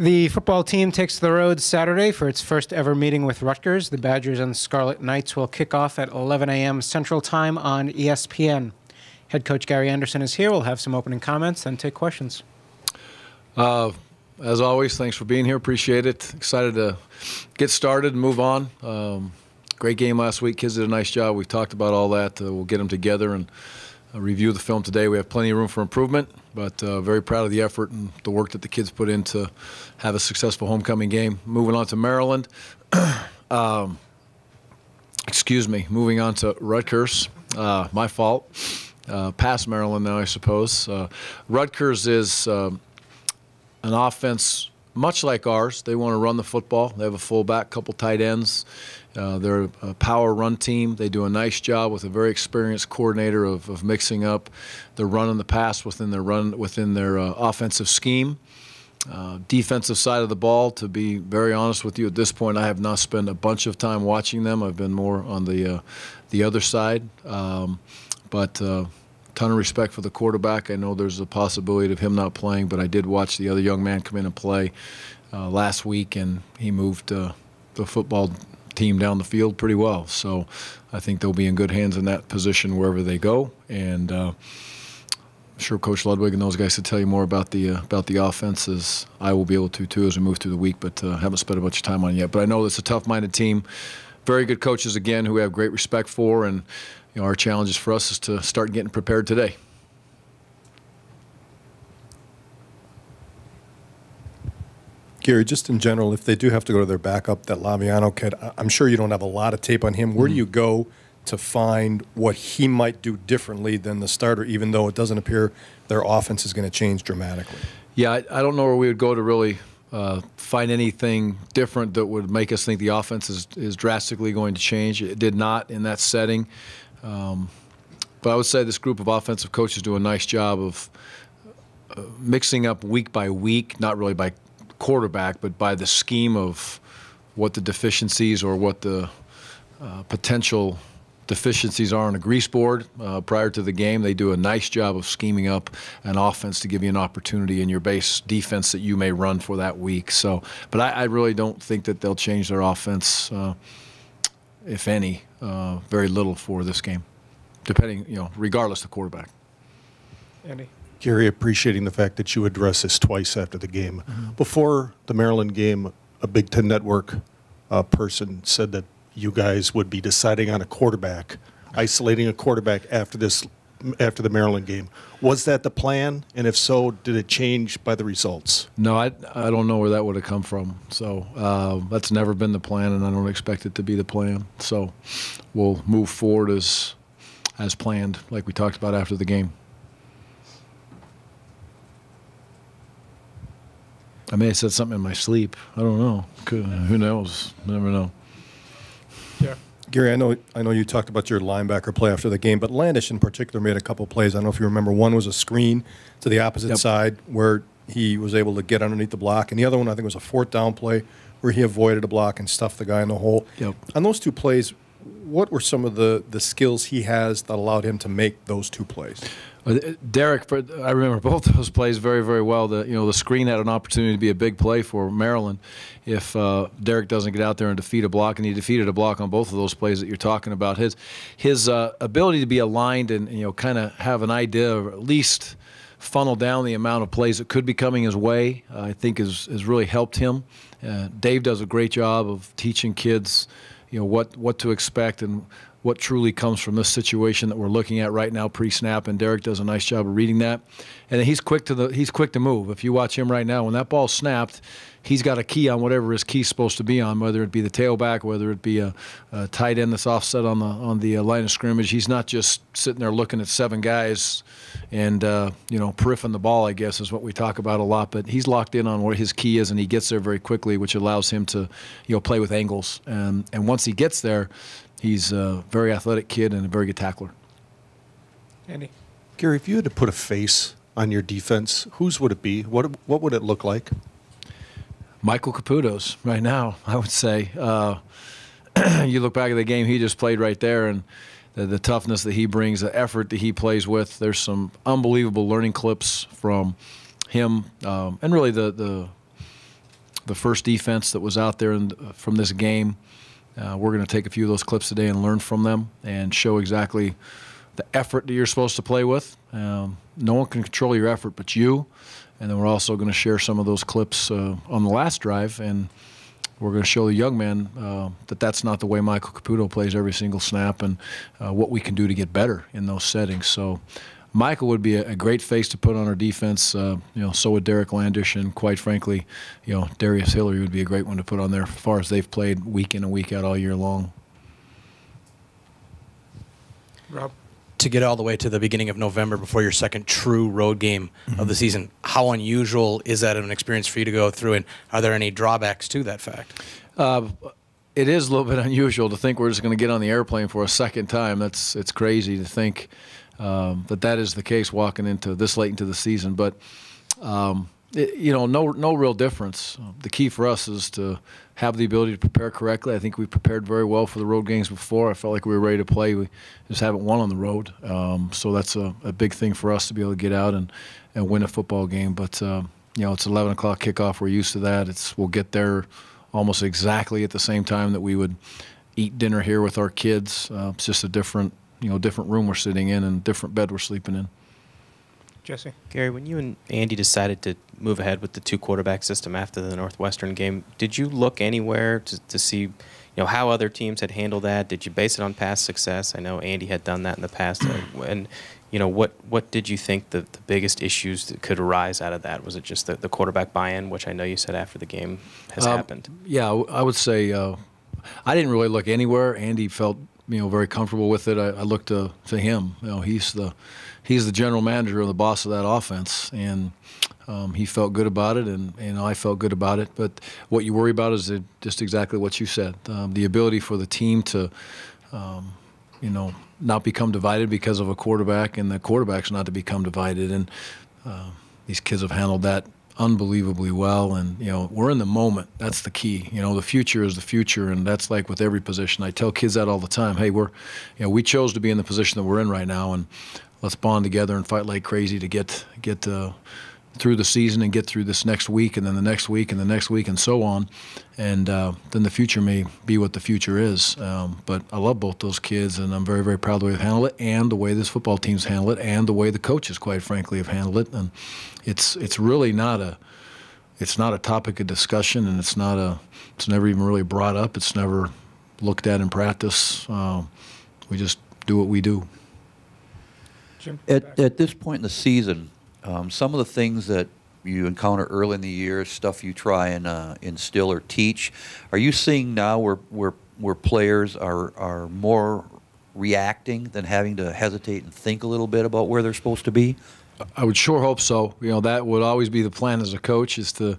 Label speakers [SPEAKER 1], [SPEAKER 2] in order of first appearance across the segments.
[SPEAKER 1] The football team takes the road Saturday for its first ever meeting with Rutgers. The Badgers and Scarlet Knights will kick off at 11 a.m. Central Time on ESPN. Head coach Gary Andersen is here. We'll have some opening comments, then take questions.
[SPEAKER 2] As always, thanks for being here. Appreciate it. Excited to get started and move on. Great game last week. Kids did a nice job. We've talked about all that. We'll get them together and review the film today. We have plenty of room for improvement, but very proud of the effort and the work that the kids put in to have a successful homecoming game. Moving on to Maryland. Moving on to Rutgers. My fault. Past Maryland now, I suppose. Rutgers is an offense much like ours. They want to run the football. They have a fullback, couple tight ends. They're a power run team. They do a nice job with a very experienced coordinator of mixing up the run and the pass within their offensive scheme. Defensive side of the ball, to be very honest with you, at this point I have not spent a bunch of time watching them. I've been more on the other side. But ton of respect for the quarterback. I know there's a possibility of him not playing, but I did watch the other young man come in and play last week, and he moved the football team down the field pretty well. So I think they'll be in good hands in that position wherever they go. And I'm sure Coach Ludwig and those guys will tell you more about the offense, as I will be able to too as we move through the week, but haven't spent a bunch of time on it yet. But I know it's a tough-minded team. Very good coaches, again, who we have great respect for, and our challenge for us is to start getting prepared today.
[SPEAKER 3] Gary, just in general, if they do have to go to their backup, that Laviano kid, I'm sure you don't have a lot of tape on him. Where do you go to find what he might do differently than the starter, even though it doesn't appear their offense is going to change dramatically? Yeah,
[SPEAKER 2] I don't know where we would go to really find anything different that would make us think the offense is drastically going to change. It did not in that setting. But I would say this group of offensive coaches do a nice job of mixing up week by week, not really by quarterback, but by the scheme of what the deficiencies or what the potential deficiencies are on a grease board prior to the game. They do a nice job of scheming up an offense to give you an opportunity in your base defense that you may run for that week. So, but I really don't think that they'll change their offense, if any, very little for this game, depending, regardless of the quarterback.
[SPEAKER 1] Andy?
[SPEAKER 3] Gary, appreciating the fact that you addressed this twice after the game. Before the Maryland game, a Big Ten Network person said that you guys would be deciding on a quarterback, isolating a quarterback after the Maryland game. Was that the plan? And if so, did it change by the results?
[SPEAKER 2] No, I don't know where that would have come from. So that's never been the plan, and I don't expect it to be the plan. So we'll move forward as planned, like we talked about after the game. I may have said something in my sleep. I don't know. Who knows? Never know.
[SPEAKER 1] Yeah.
[SPEAKER 3] Gary, I know you talked about your linebacker play after the game, but Landish in particular made a couple plays. I don't know if you remember. One was a screen to the opposite side where he was able to get underneath the block, and the other one I think was a fourth down play where he avoided a block and stuffed the guy in the hole.
[SPEAKER 2] Yep.
[SPEAKER 3] On those two plays, what were some of the skills he has that allowed him to make those two plays?
[SPEAKER 2] Derek, I remember both of those plays very, very well. The screen had an opportunity to be a big play for Maryland if Derek doesn't get out there and defeat a block, and he defeated a block on both of those plays that you're talking about. His ability to be aligned and kind of have an idea of at least funnel down the amount of plays that could be coming his way, I think has really helped him. Dave does a great job of teaching kids, what to expect and what truly comes from this situation that we're looking at right now pre-snap, and Derek does a nice job of reading that. And he's quick to move. If you watch him right now, when that ball's snapped, he's got a key on whatever his key's supposed to be on, whether it be the tailback, whether it be a tight end that's offset on the line of scrimmage. He's not just sitting there looking at seven guys and periffing the ball, I guess, is what we talk about a lot. But he's locked in on what his key is, and he gets there very quickly, which allows him to play with angles. And once he gets there, he's a very athletic kid and a very good tackler.
[SPEAKER 1] Andy?
[SPEAKER 3] Gary, if you had to put a face on your defense, whose would it be? What would it look like?
[SPEAKER 2] Michael Caputo's right now, I would say. You look back at the game he just played right there, and the toughness that he brings, the effort that he plays with. There's some unbelievable learning clips from him, and really the the first defense that was out there from this game. We're going to take a few of those clips today and learn from them and show exactly the effort that you're supposed to play with. No one can control your effort but you. And then we're also going to share some of those clips on the last drive, and we're going to show the young man that that's not the way Michael Caputo plays every single snap, and what we can do to get better in those settings. So Michael would be a great face to put on our defense. So would Derek Landish, and quite frankly, Darius Hillary would be a great one to put on there as far as they've played week in and week out all year long.
[SPEAKER 1] Rob?
[SPEAKER 4] To get all the way to the beginning of November before your second true road game of the season, how unusual is that an experience for you to go through, and are there any drawbacks to that fact?
[SPEAKER 2] It is a little bit unusual to think we're just going to get on the airplane for a second time. It's crazy to think that is the case walking into this late into the season. But no real difference. The key for us is to have the ability to prepare correctly. I think we prepared very well for the road games before. I felt like we were ready to play. We just haven't won on the road. So that's a big thing for us to be able to get out and win a football game. But, it's 11 o'clock kickoff. We're used to that. We'll get there almost exactly at the same time that we would eat dinner here with our kids. It's just a different room we're sitting in and different bed we're sleeping in.
[SPEAKER 1] Jesse?
[SPEAKER 5] Gary, when you and Andy decided to move ahead with the two-quarterback system after the Northwestern game, did you look anywhere to see how other teams had handled that? Did you base it on past success? I know Andy had done that in the past. And what did you think the biggest issues that could arise out of that? Was it just the quarterback buy-in, which I know you said after the game has happened? Yeah,
[SPEAKER 2] I would say I didn't really look anywhere. Andy felt very comfortable with it. I looked to him. He's the general manager and the boss of that offense, and he felt good about it, and I felt good about it. But what you worry about is just exactly what you said, the ability for the team to, not become divided because of a quarterback, and the quarterback's not to become divided. And these kids have handled that unbelievably well, and we're in the moment. That's the key. The future is the future, and that's like with every position. I tell kids that all the time. Hey, we chose to be in the position that we're in right now, and let's bond together and fight like crazy to get through the season and get through this next week, and then the next week, and the next week, and so on. And then the future may be what the future is. But I love both those kids, and I'm very, very proud of the way they've handled it, and the way this football team's handled it, and the way the coaches, quite frankly, have handled it. And it's really not a topic of discussion, and it's never even really brought up. It's never looked at in practice. We just do what we do.
[SPEAKER 1] Jim?
[SPEAKER 6] At this point in the season, some of the things that you encounter early in the year, stuff you try and instill or teach, are you seeing now where players are more reacting than having to hesitate and think a little bit about where they're supposed to be?
[SPEAKER 2] I would sure hope so. That would always be the plan as a coach, is to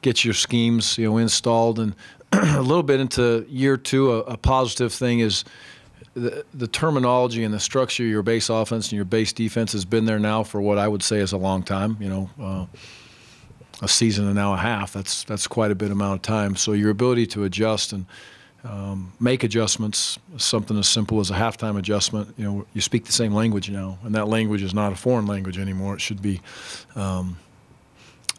[SPEAKER 2] get your schemes installed. And a little bit into year two, a positive thing is the terminology and the structure of your base offense and your base defense has been there now for what I would say is a long time, a season and now a half. That's quite a bit amount of time. So your ability to adjust and make adjustments, something as simple as a halftime adjustment, you speak the same language now, and that language is not a foreign language anymore. It should be a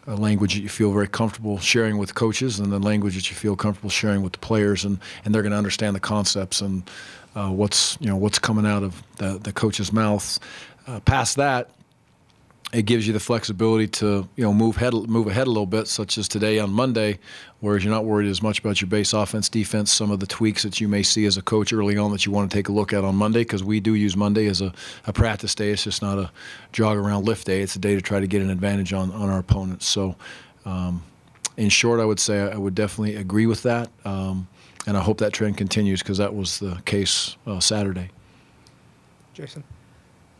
[SPEAKER 2] language that you feel very comfortable sharing with coaches, and the language that you feel comfortable sharing with the players, and they're going to understand the concepts and what's coming out of the coach's mouth. Past that, it gives you the flexibility to move ahead a little bit, such as today on Monday, whereas you're not worried as much about your base offense, defense, some of the tweaks that you may see as a coach early on that you want to take a look at on Monday, because we do use Monday as a practice day. It's just not a jog around lift day. It's a day to try to get an advantage on our opponents. So in short, I would say I would definitely agree with that, and I hope that trend continues, because that was the case Saturday.
[SPEAKER 1] Jason?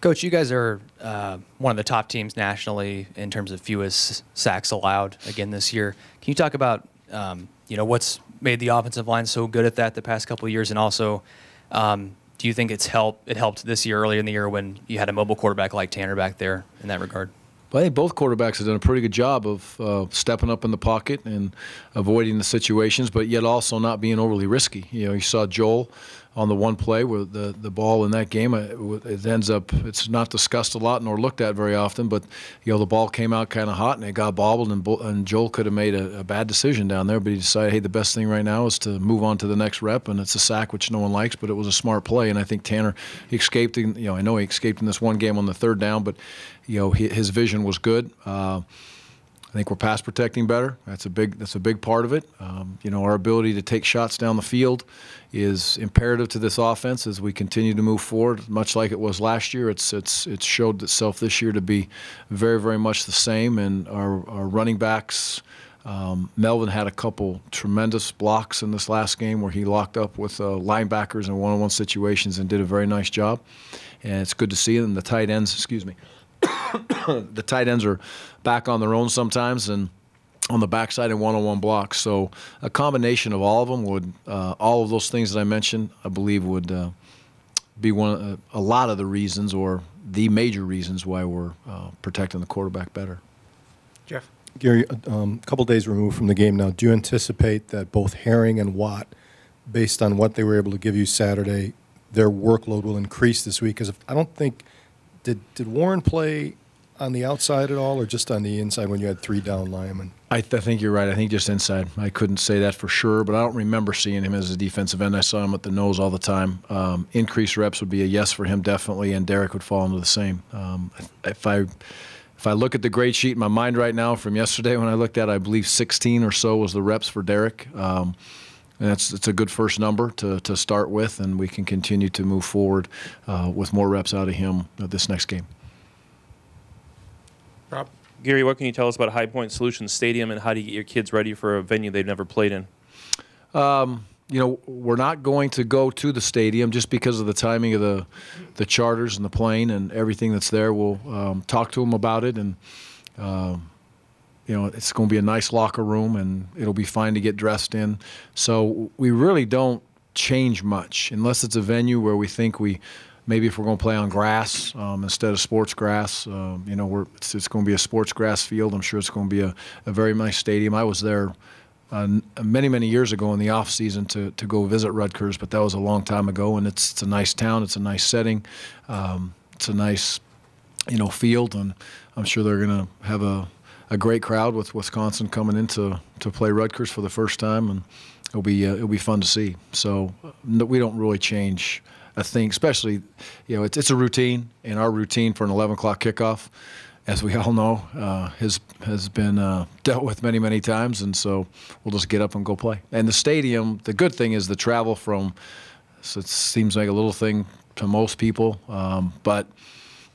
[SPEAKER 7] Coach, you guys are one of the top teams nationally in terms of fewest sacks allowed again this year. Can you talk about what's made the offensive line so good at that the past couple of years, and also do you think it helped this year, earlier in the year, when you had a mobile quarterback like Tanner back there in that regard?
[SPEAKER 2] Well, I think both quarterbacks have done a pretty good job of stepping up in the pocket and avoiding the situations, but yet also not being overly risky. You saw Joel on the one play where the ball in that game, it ends up, it's not discussed a lot nor looked at very often, but the ball came out kind of hot and it got bobbled, and Joel could have made a bad decision down there, but he decided, hey, the best thing right now is to move on to the next rep, and it's a sack, which no one likes, but it was a smart play, and I think Tanner, he escaped. I know he escaped in this one game on the third down, but his vision was good. I think we're pass protecting better. That's a big part of it. Our ability to take shots down the field is imperative to this offense as we continue to move forward. Much like it was last year, it's showed itself this year to be very, very much the same. And our running backs, Melvin had a couple tremendous blocks in this last game where he locked up with linebackers in one-on-one situations and did a very nice job. And it's good to see it. And the tight ends, the tight ends are back on their own sometimes and on the backside in one-on-one blocks. So a combination of all of them would, all of those things that I mentioned, I believe would be a lot of the reasons, or the major reasons, why we're protecting the quarterback better.
[SPEAKER 1] Jeff?
[SPEAKER 3] Gary, a couple days removed from the game now, do you anticipate that both Herring and Watt, based on what they were able to give you Saturday, their workload will increase this week? Because I don't think, did Warren play on the outside at all, or just on the inside when you had 3 down linemen?
[SPEAKER 2] I think you're right. I think just inside. I couldn't say that for sure, but I don't remember seeing him as a defensive end. I saw him at the nose all the time. Increased reps would be a yes for him, definitely, and Derek would fall into the same. If I look at the grade sheet in my mind right now from yesterday when I looked at it, I believe 16 or so was the reps for Derek. And it's a good first number to start with, and we can continue to move forward with more reps out of him this next game.
[SPEAKER 1] Rob?
[SPEAKER 8] Gary, what can you tell us about High Point Solutions Stadium, and how do you get your kids ready for a venue they've never played in?
[SPEAKER 2] We're not going to go to the stadium just because of the timing of the charters and the plane and everything that's there. We'll talk to them about it, and it's going to be a nice locker room, and it'll be fine to get dressed in. So we really don't change much unless it's a venue where we think maybe if we're going to play on grass instead of sports grass, it's going to be a sports grass field. I'm sure it's going to be a very nice stadium. I was there many, many years ago in the off season to go visit Rutgers, but that was a long time ago, and it's a nice town. It's a nice setting. It's a nice, field, and I'm sure they're going to have a great crowd with Wisconsin coming in to play Rutgers for the first time, and it'll be fun to see. So we don't really change a thing, especially, it's a routine, and our routine for an 11 o'clock kickoff, as we all know, has been dealt with many, many times, and so we'll just get up and go play. And the stadium, the good thing is the travel so it seems like a little thing to most people, but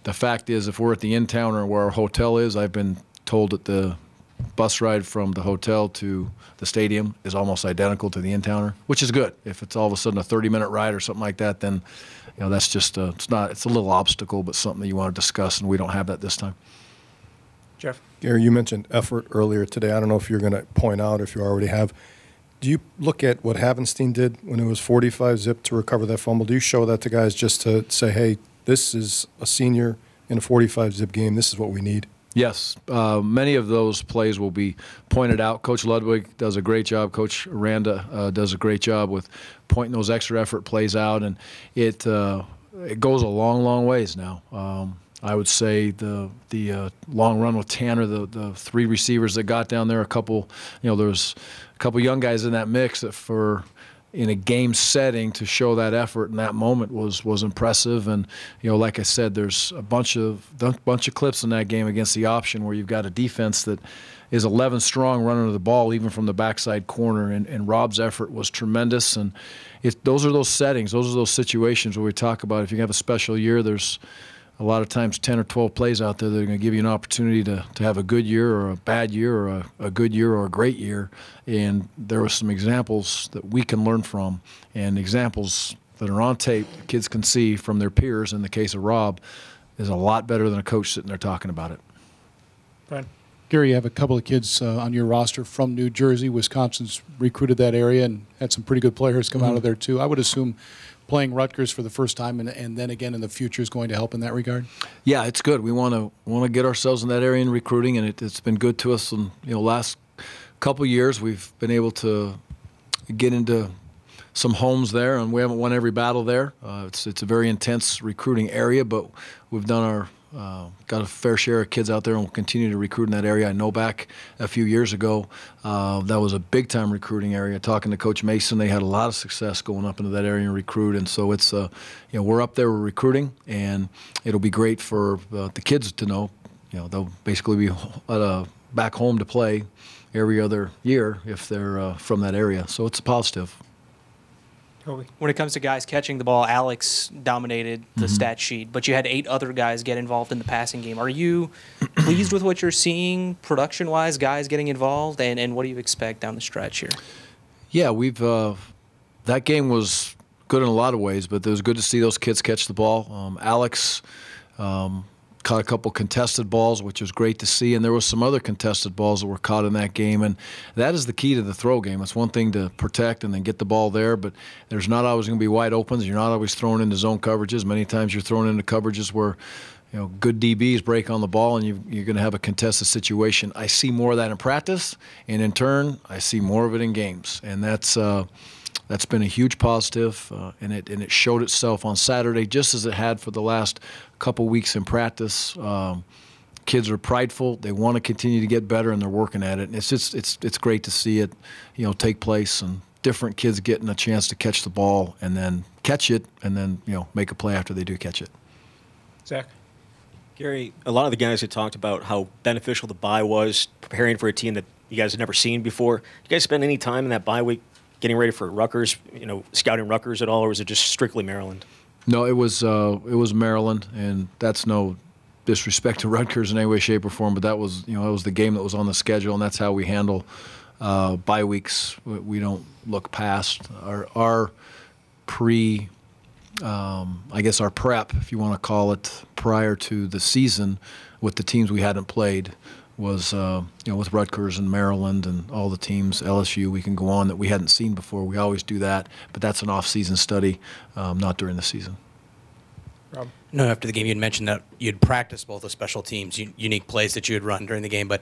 [SPEAKER 2] the fact is, if we're at the in-town or where our hotel is, I've been told that the bus ride from the hotel to the stadium is almost identical to the in-towner, which is good. If it's all of a sudden a 30-minute ride or something like that, then that's just it's a little obstacle, but something that you want to discuss, and we don't have that this time.
[SPEAKER 1] Jeff?
[SPEAKER 3] Gary, you mentioned effort earlier today. I don't know if you're going to point out, if you already have. Do you look at what Havenstein did when it was 45 zip to recover that fumble? Do you show that to guys just to say, hey, this is a senior in a 45 zip game, this is what we need?
[SPEAKER 2] Yes. Many of those plays will be pointed out. Coach Ludwig does a great job. Coach Aranda does a great job with pointing those extra effort plays out, and it goes a long, long ways now. I would say the long run with Tanner, the 3 receivers that got down there, there was a couple young guys in that mix that in a game setting to show that effort in that moment was impressive. And like I said, there's a bunch of clips in that game against the option where you've got a defense that is 11 strong running to the ball even from the backside corner, and Rob's effort was tremendous. And those are those settings, those are those situations where we talk about if you have a special year, there's a lot of times 10 or 12 plays out there that are going to give you an opportunity to have a good year or a bad year or a good year or a great year. And there were some examples that we can learn from, and examples that are on tape that kids can see from their peers. In the case of Rob, is a lot better than a coach sitting there talking about it.
[SPEAKER 1] Brian?
[SPEAKER 9] Gary, you have a couple of kids on your roster from New Jersey. Wisconsin's recruited that area and had some pretty good players come out of there too. I would assume playing Rutgers for the first time and then again in the future is going to help in that regard?
[SPEAKER 2] Yeah, it's good. We want to get ourselves in that area in recruiting, and it's been good to us. And last couple years we've been able to get into some homes there, and we haven't won every battle there. It's a very intense recruiting area, but we've done our got a fair share of kids out there, and we'll continue to recruit in that area. I know back a few years ago, that was a big-time recruiting area. Talking to Coach Mason, they had a lot of success going up into that area and recruit, and so it's we're up there, we're recruiting, and it'll be great for the kids to know. They'll basically be back home to play every other year if they're from that area. So it's a positive.
[SPEAKER 10] When it comes to guys catching the ball, Alex dominated the stat sheet, but you had 8 other guys get involved in the passing game. Are you pleased with what you're seeing production-wise, guys getting involved, and what do you expect down the stretch here?
[SPEAKER 2] Yeah, we've that game was good in a lot of ways, but it was good to see those kids catch the ball. Alex caught a couple contested balls, which was great to see, and there was some other contested balls that were caught in that game, and that is the key to the throw game. It's one thing to protect and then get the ball there, but there's not always going to be wide opens. You're not always throwing into zone coverages. Many times you're throwing into coverages where good DBs break on the ball, and you're going to have a contested situation. I see more of that in practice, and in turn, I see more of it in games, and that's been a huge positive, and it showed itself on Saturday just as it had for the last couple weeks in practice. Kids are prideful; they want to continue to get better, and they're working at it. And it's great to see it, take place, and different kids getting a chance to catch the ball and then catch it, and then make a play after they do catch it.
[SPEAKER 1] Zach.
[SPEAKER 11] Gary, a lot of the guys had talked about how beneficial the bye was, preparing for a team that you guys had never seen before. Did you guys spend any time in that bye week getting ready for Rutgers, scouting Rutgers at all, or was it just strictly Maryland?
[SPEAKER 2] No, it was Maryland, and that's no disrespect to Rutgers in any way, shape, or form, but that was the game that was on the schedule, and that's how we handle bye weeks. We don't look past our pre. I guess our prep, if you want to call it, prior to the season with the teams we hadn't played was, with Rutgers and Maryland and all the teams, LSU, we can go on that we hadn't seen before. We always do that, but that's an off-season study, not during the season.
[SPEAKER 1] Rob?
[SPEAKER 4] No, after the game you had mentioned that you'd practiced both the special teams, unique plays that you had run during the game, but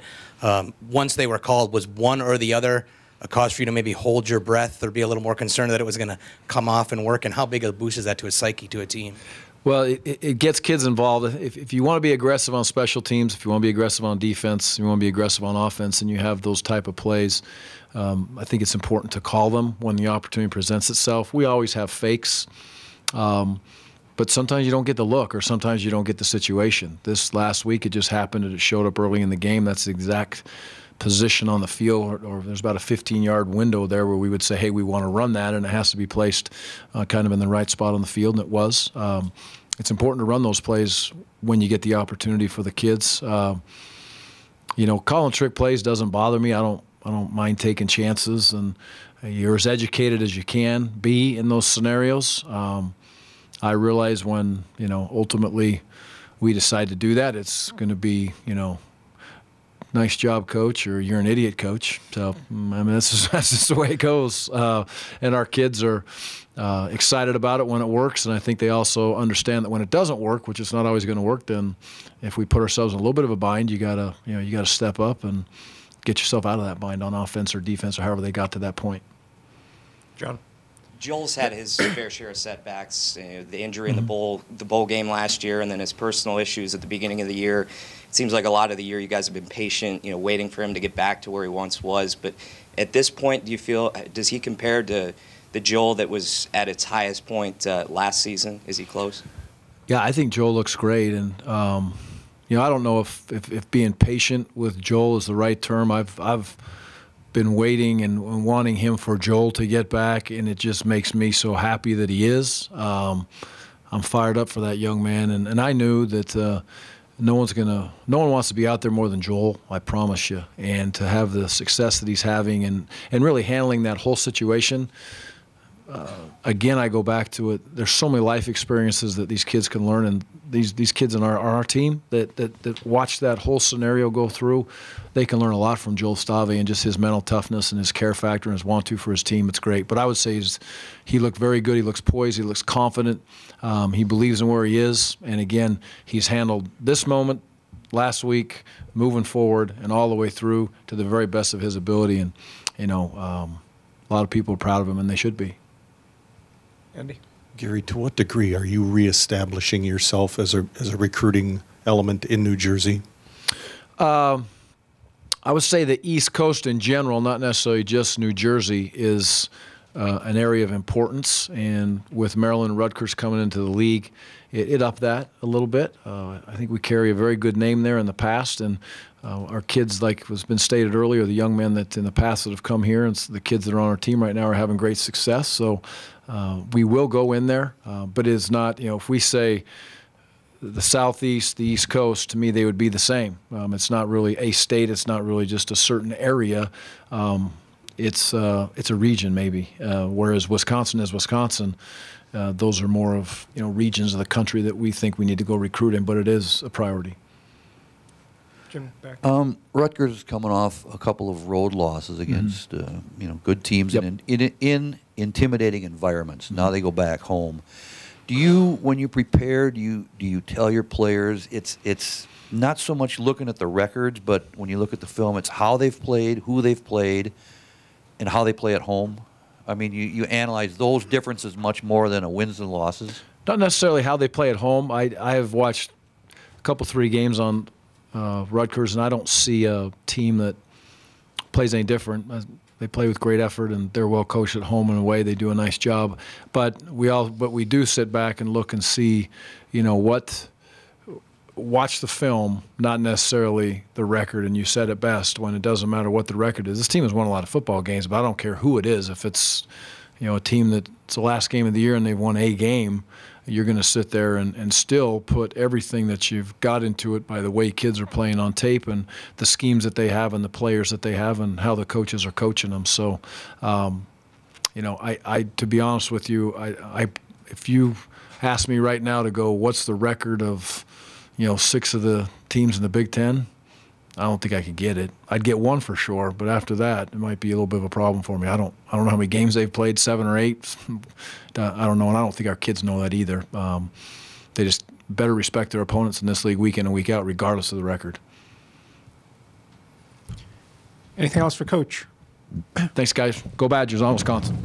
[SPEAKER 4] once they were called, was one or the other a cause for you to maybe hold your breath or be a little more concerned that it was going to come off and work? And how big a boost is that to a psyche, to a team?
[SPEAKER 2] Well, it gets kids involved. If you want to be aggressive on special teams, if you want to be aggressive on defense, you want to be aggressive on offense, and you have those type of plays, I think it's important to call them when the opportunity presents itself. We always have fakes, but sometimes you don't get the look, or sometimes you don't get the situation. This last week, it just happened that it showed up early in the game. That's the exact position on the field, or there's about a 15-yard window there where we would say, hey, we want to run that, and it has to be placed kind of in the right spot on the field, and it was. It's important to run those plays when you get the opportunity for the kids. Calling trick plays doesn't bother me. I don't mind taking chances, and you're as educated as you can be in those scenarios. I realize when, ultimately we decide to do that, it's going to be, nice job, coach, or you're an idiot, coach. So, that's just the way it goes. And our kids are excited about it when it works, and I think they also understand that when it doesn't work, which is not always going to work, then if we put ourselves in a little bit of a bind, you gotta step up and get yourself out of that bind on offense or defense or however they got to that point.
[SPEAKER 1] John?
[SPEAKER 12] Joel's had his fair share of setbacks, the injury in the bowl game last year, and then his personal issues at the beginning of the year. It seems like a lot of the year you guys have been patient, waiting for him to get back to where he once was. But at this point, does he compare to the Joel that was at its highest point last season? Is he close?
[SPEAKER 2] Yeah, I think Joel looks great, and I don't know if being patient with Joel is the right term. I've been waiting and wanting him for Joel to get back, and it just makes me so happy that he is. I'm fired up for that young man, and I knew that no one wants to be out there more than Joel, I promise you. And to have the success that he's having and really handling that whole situation, again, I go back to it. There's so many life experiences that these kids can learn, and these kids on our team that watch that whole scenario go through, they can learn a lot from Joel Stave and just his mental toughness and his care factor and his want-to for his team. It's great. But I would say he looked very good. He looks poised. He looks confident. He believes in where he is. And, again, he's handled this moment, last week, moving forward, and all the way through to the very best of his ability. And, a lot of people are proud of him, and they should be.
[SPEAKER 1] Andy?
[SPEAKER 3] Gary, to what degree are you reestablishing yourself as a recruiting element in New Jersey?
[SPEAKER 2] I would say the East Coast in general, not necessarily just New Jersey, is an area of importance. And with Maryland and Rutgers coming into the league, it upped that a little bit. I think we carry a very good name there in the past. And our kids, like has been stated earlier, the young men that in the past that have come here and the kids that are on our team right now are having great success. So we will go in there, but it's not, if we say the Southeast, the East Coast, to me, they would be the same. It's not really a state. It's not really just a certain area. It's a region maybe, whereas Wisconsin is Wisconsin. Those are more of regions of the country that we think we need to go recruit in, but it is a priority.
[SPEAKER 1] Jim, back.
[SPEAKER 6] Rutgers is coming off a couple of road losses against good teams in intimidating environments. Now they go back home. Do you, when you prepare, do you tell your players it's not so much looking at the records, but when you look at the film, it's how they've played, who they've played, and how they play at home? I mean, you analyze those differences much more than a wins and losses?
[SPEAKER 2] Not necessarily how they play at home. I have watched a couple, 3 games on Rutgers, and I don't see a team that plays any different. They play with great effort, and they're well coached at home and away. They do a nice job. But we do sit back and look and see, watch the film, not necessarily the record. And you said it best, when it doesn't matter what the record is. This team has won a lot of football games, but I don't care who it is. If it's a team that's the last game of the year and they've won a game, you're going to sit there and still put everything that you've got into it by the way kids are playing on tape and the schemes that they have and the players that they have and how the coaches are coaching them. So, to be honest with you, if you ask me right now to go, what's the record of, 6 of the teams in the Big Ten? I don't think I could get it. I'd get 1 for sure, but after that, it might be a little bit of a problem for me. I don't know how many games they've played, 7 or 8. I don't know, and I don't think our kids know that either. They just better respect their opponents in this league week in and week out, regardless of the record.
[SPEAKER 1] Anything else for Coach?
[SPEAKER 2] Thanks, guys. Go Badgers on Wisconsin.